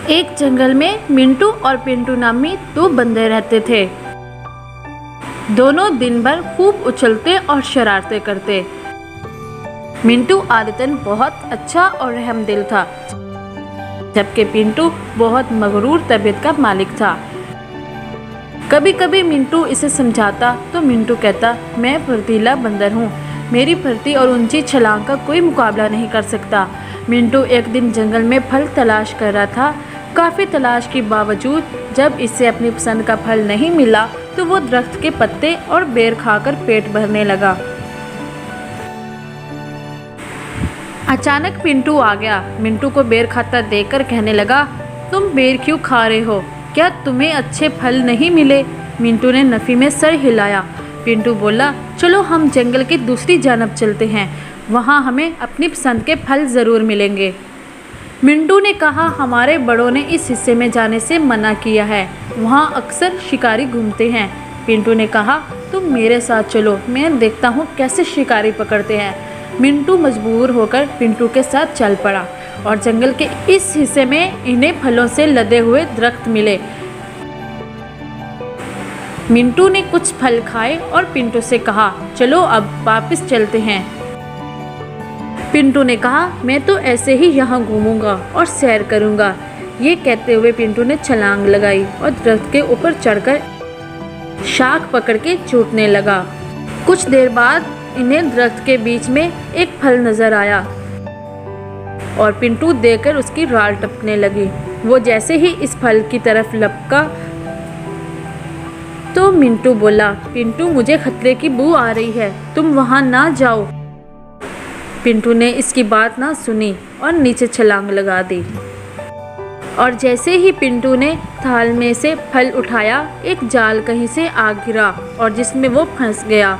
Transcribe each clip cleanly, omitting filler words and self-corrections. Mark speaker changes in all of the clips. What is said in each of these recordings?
Speaker 1: एक जंगल में मिंटू और पिंटू नामी दो बंदर रहते थे। दोनों दिन भर खूब उछलते और शरारतें करते। मिंटू आदतन बहुत अच्छा और रहमदिल था, जबकि पिंटू बहुत मगरूर तबीयत का मालिक था। कभी कभी मिंटू इसे समझाता तो मिंटू कहता, मैं फुर्तीला बंदर हूँ, मेरी फुर्ती और ऊंची छलांग का कोई मुकाबला नहीं कर सकता। मिंटू एक दिन जंगल में फल तलाश कर रहा था। काफ़ी तलाश के बावजूद जब इसे अपनी पसंद का फल नहीं मिला तो वो दरख्त के पत्ते और बेर खाकर पेट भरने लगा। अचानक पिंटू आ गया। मिंटू को बेर खाता देखकर कहने लगा, तुम बेर क्यों खा रहे हो? क्या तुम्हें अच्छे फल नहीं मिले? मिंटू ने नफ़ी में सर हिलाया। पिंटू बोला, चलो हम जंगल की दूसरी जानब चलते हैं, वहाँ हमें अपनी पसंद के फल ज़रूर मिलेंगे। मिंटू ने कहा, हमारे बड़ों ने इस हिस्से में जाने से मना किया है, वहाँ अक्सर शिकारी घूमते हैं। पिंटू ने कहा, तुम मेरे साथ चलो, मैं देखता हूँ कैसे शिकारी पकड़ते हैं। मिंटू मजबूर होकर पिंटू के साथ चल पड़ा और जंगल के इस हिस्से में इन्हें फलों से लदे हुए दरख्त मिले। मिंटू ने कुछ फल खाए और पिंटू से कहा, चलो अब वापस चलते हैं। पिंटू ने कहा, मैं तो ऐसे ही यहाँ घूमूंगा और सैर करूँगा। ये कहते हुए पिंटू ने छलांग लगाई और दरख्त के ऊपर चढ़कर शाख पकड़ के छूटने लगा। कुछ देर बाद इन्हें दरख्त के बीच में एक फल नजर आया और पिंटू देखकर उसकी राल टपकने लगी। वो जैसे ही इस फल की तरफ लपका तो मिंटू बोला, पिंटू मुझे खतरे की बू आ रही है, तुम वहाँ ना जाओ। पिंटू ने इसकी बात ना सुनी और नीचे छलांग लगा दी। और जैसे ही पिंटू ने थाल में से फल उठाया, एक जाल कहीं से आ गिरा और जिसमें वो फंस गया।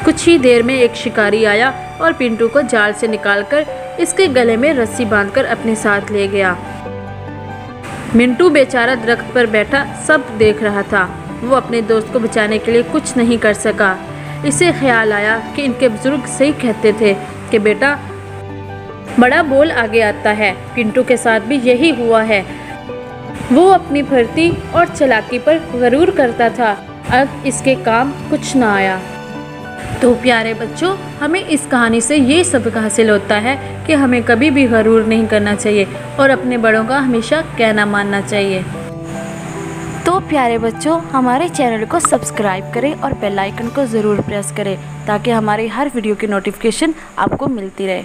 Speaker 1: कुछ ही देर में एक शिकारी आया और पिंटू को जाल से निकालकर इसके गले में रस्सी बांधकर अपने साथ ले गया। मिंटू बेचारा दरख्त पर बैठा सब देख रहा था। वो अपने दोस्त को बचाने के लिए कुछ नहीं कर सका। इसे ख्याल आया कि इनके बुजुर्ग सही कहते थे कि बेटा, बड़ा बोल आगे आता है। पिंटू के साथ भी यही हुआ है। वो अपनी फुर्ती और चालाकी पर गरूर करता था, अब इसके काम कुछ ना आया। तो प्यारे बच्चों, हमें इस कहानी से ये सबक हासिल होता है कि हमें कभी भी गरूर नहीं करना चाहिए और अपने बड़ों का हमेशा कहना मानना चाहिए। तो प्यारे बच्चों, हमारे चैनल को सब्सक्राइब करें और बेल आइकन को ज़रूर प्रेस करें ताकि हमारी हर वीडियो की नोटिफिकेशन आपको मिलती रहे।